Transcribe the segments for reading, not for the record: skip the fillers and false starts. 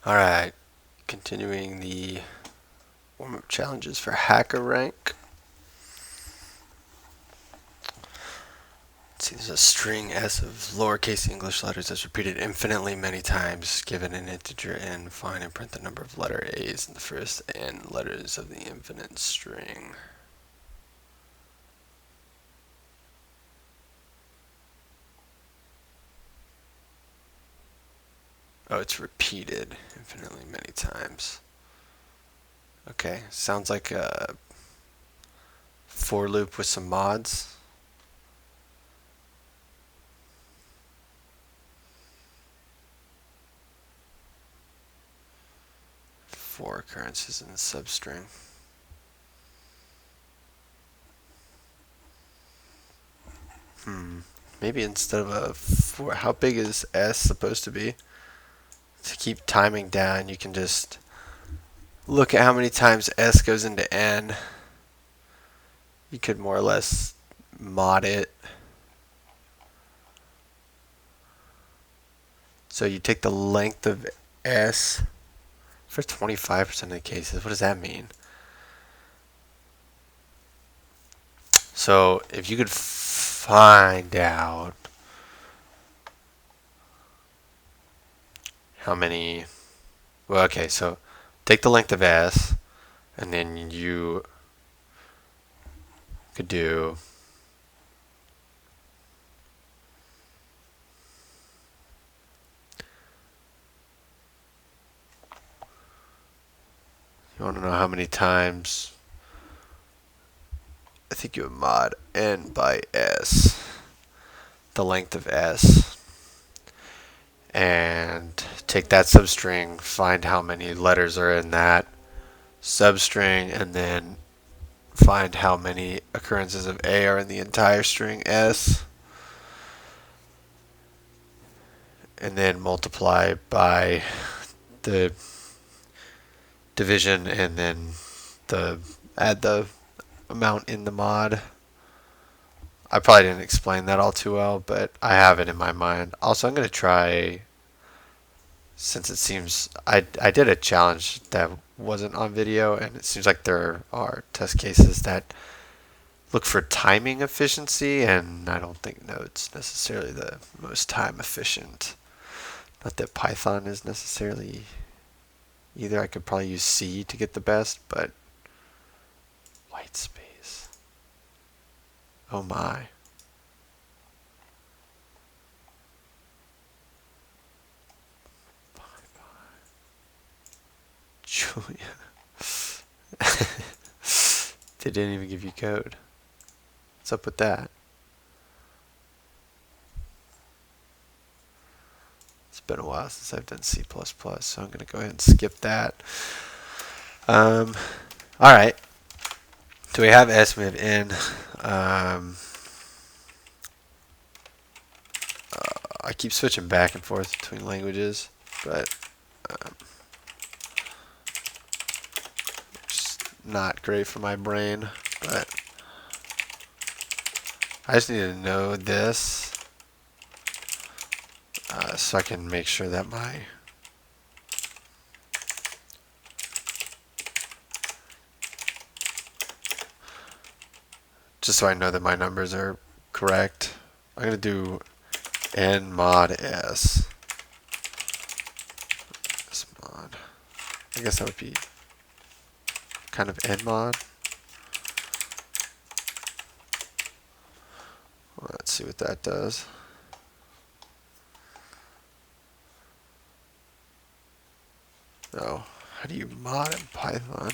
Alright, continuing the warm-up challenges for HackerRank. Let's see, there's a string S of lowercase English letters that's repeated infinitely many times. Given an integer n, find and print the number of letter A's in the first n letters of the infinite string. Oh, it's repeated infinitely many times. Okay, sounds like a for loop with some mods. For occurrences in the substring. Maybe instead of a 4, how big is S supposed to be? To keep timing down, you can just look at how many times S goes into N. You could more or less mod it. So you take the length of S for 25% of the cases. What does that mean? So if you could find out how many, well, okay, so take the length of S, and then you could do you want to know how many times. I think you would mod N by S, the length of S, and take that substring, find how many letters are in that substring, and then find how many occurrences of A are in the entire string S, and then multiply by the division, and then add the amount in the mod. I probably didn't explain that all too well, but I have it in my mind. Also, I'm going to try, since it seems I did a challenge that wasn't on video, and it seems like there are test cases that look for timing efficiency, and I don't think Node's necessarily the most time efficient. Not that Python is necessarily either. I could probably use C to get the best, but white space. Oh my. Julia. They didn't even give you code. What's up with that? It's been a while since I've done C++, so I'm going to go ahead and skip that. Alright. Do we have S? We have N. I keep switching back and forth between languages, but it's not great for my brain. But I just need to know this so I can make sure that just so I know that my numbers are correct. I'm going to do N mod S. S mod. I guess that would be kind of N mod. Well, let's see what that does. Oh, how do you mod in Python?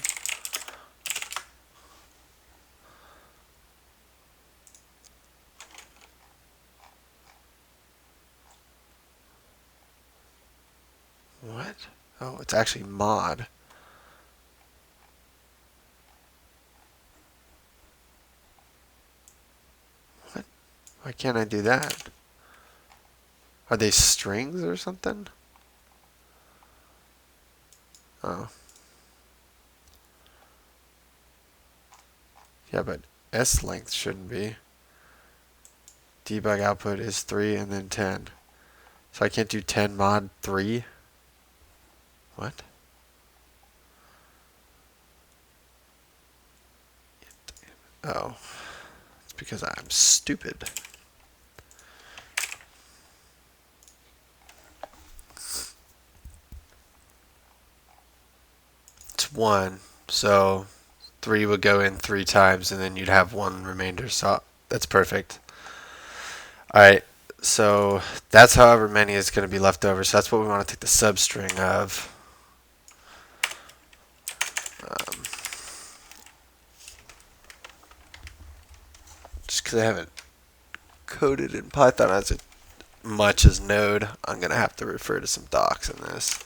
What? Oh, it's actually mod. What? Why can't I do that? Are they strings or something? Oh. Yeah, but S length shouldn't be. Debug output is 3 and then 10. So I can't do 10 mod 3? What? Oh, it's because I'm stupid. It's 1, so 3 would go in 3 times, and then you'd have 1 remainder. So that's perfect. All right, so that's however many is going to be left over. So that's what we want to take the substring of. Just because I haven't coded in Python as much as Node, I'm going to have to refer to some docs in this.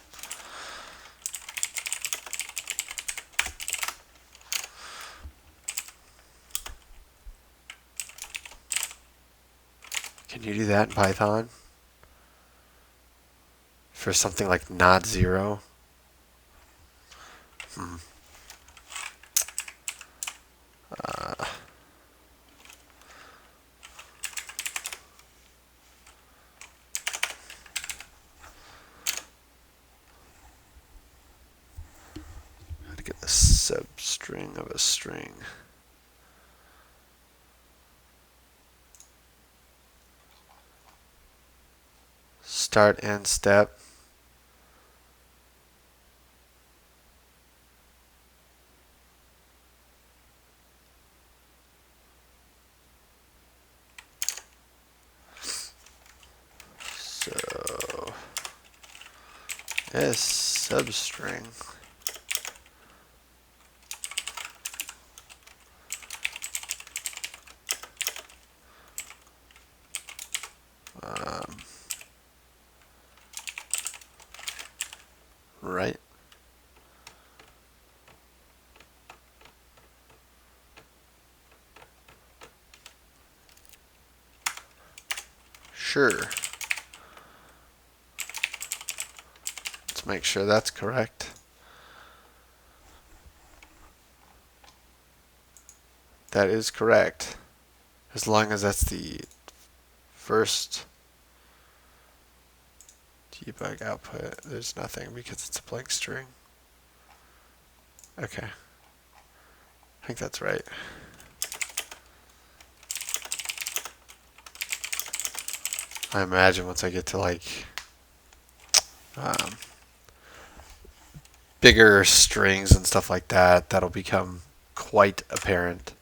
Can you do that in Python? For something like not 0? How to get the substring of a string. Start end step. So, yes, substring. Right. Sure. Let's make sure that's correct. That is correct. As long as that's the first debug output, there's nothing because it's a blank string. Okay. I think that's right. I imagine once I get to like bigger strings and stuff like that, that'll become quite apparent.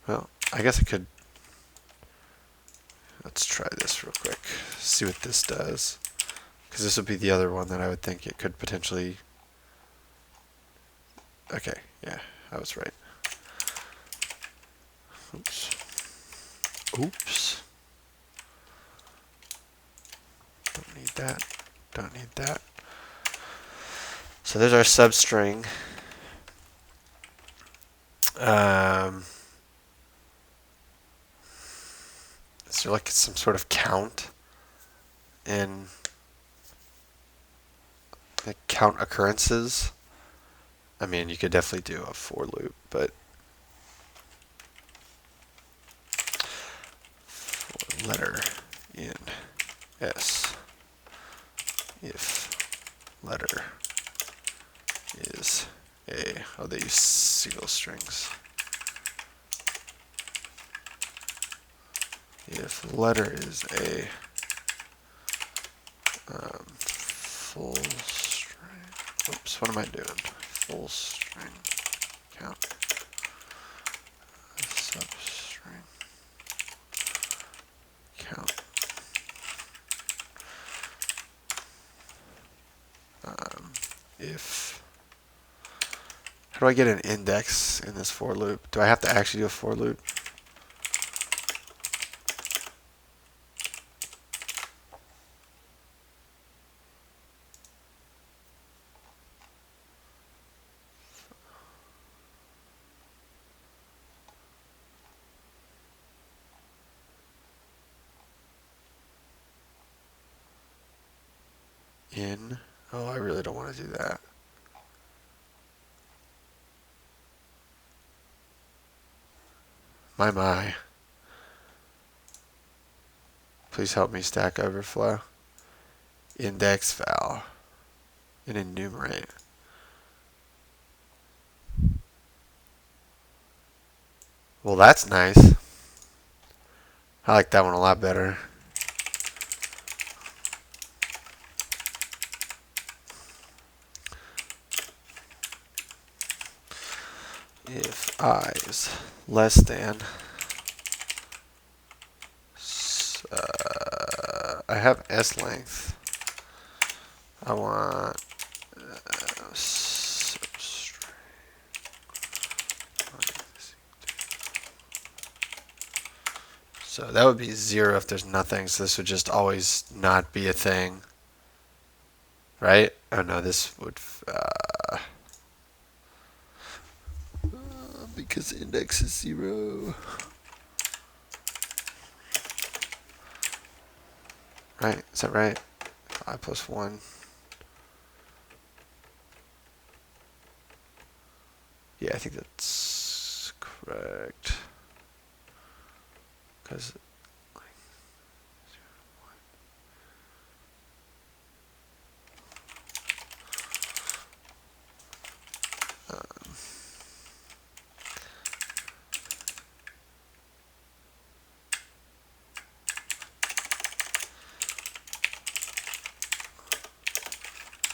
Well, I guess I could. Let's try this real quick. See what this does. Because this would be the other one that I would think it could potentially. Okay, yeah, I was right. Oops. Oops. Don't need that. Don't need that. So there's our substring. Is there like some sort of count in the count occurrences? I mean, you could definitely do a for loop, but for letter in S, if letter is a, oh, they use single strings. If letter is a full string, oops, what am I doing? Full string count, substring count. If, how do I get an index in this for loop? Do I have to actually do a for loop? In, oh, I really don't want to do that. My. Please help me, Stack Overflow. index val and enumerate. Well, that's nice. I like that one a lot better. If I is less than, I have S length. I want so that would be 0 if there's nothing. So this would just always not be a thing, right? Oh no, this would because index is 0. Right? Is that right? 5 plus 1. Yeah, I think that's correct. Because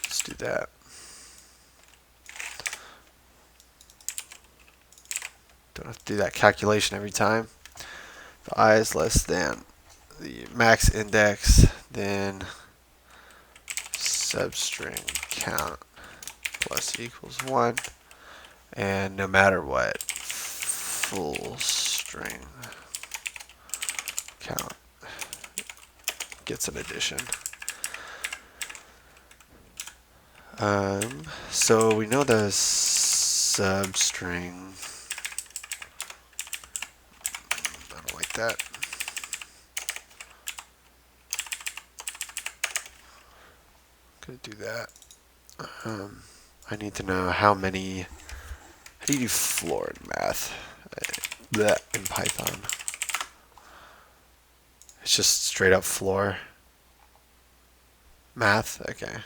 let's do that. Don't have to do that calculation every time. If I is less than the max index, then substring count plus equals 1. And no matter what, full string count gets an addition. So we know the substring. I don't like that. Gonna do that. I need to know how many. How do you do floor in math? That in Python. It's just straight up floor. Math? Okay.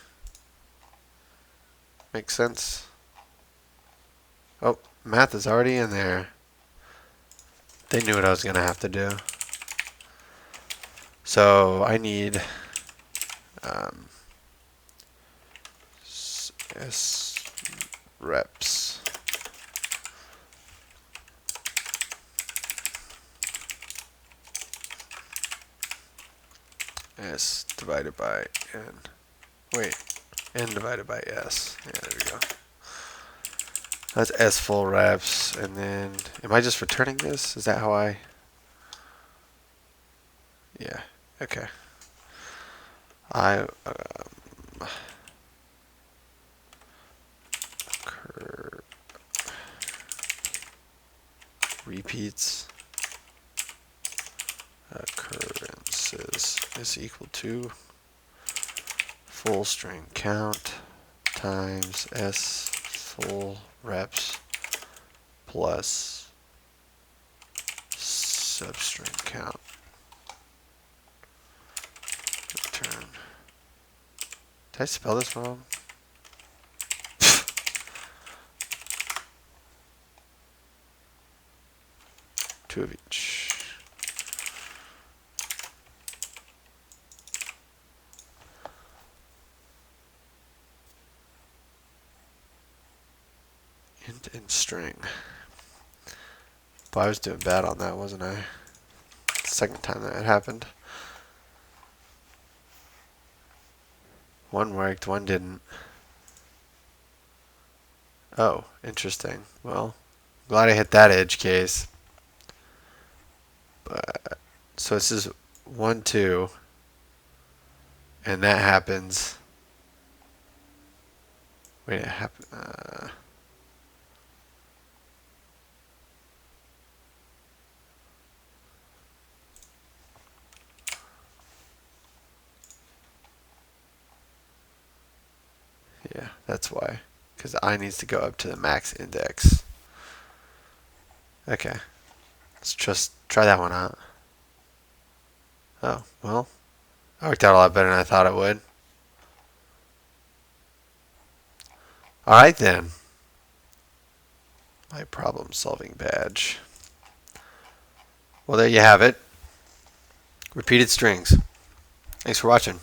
Makes sense. Oh, math is already in there. They knew what I was going to have to do. So I need S reps. S divided by N. Wait, N divided by S. Yeah, there we go. That's S full reps, and then, am I just returning this? Is that how I? Yeah, okay. I repeats occurrences is equal to full string count times S full reps plus substring count. Return. Did I spell this wrong? Two of each. Int and string. But I was doing bad on that, wasn't I? Second time that happened. One worked, one didn't. Oh, interesting. Well, glad I hit that edge case. But so this is 1, 2, and that happens. Wait, it happened. Yeah, that's why. Because I needs to go up to the max index. Okay. Let's just try that one out. Oh, well. That worked out a lot better than I thought it would. All right then. My problem solving badge. Well, there you have it. Repeated strings. Thanks for watching.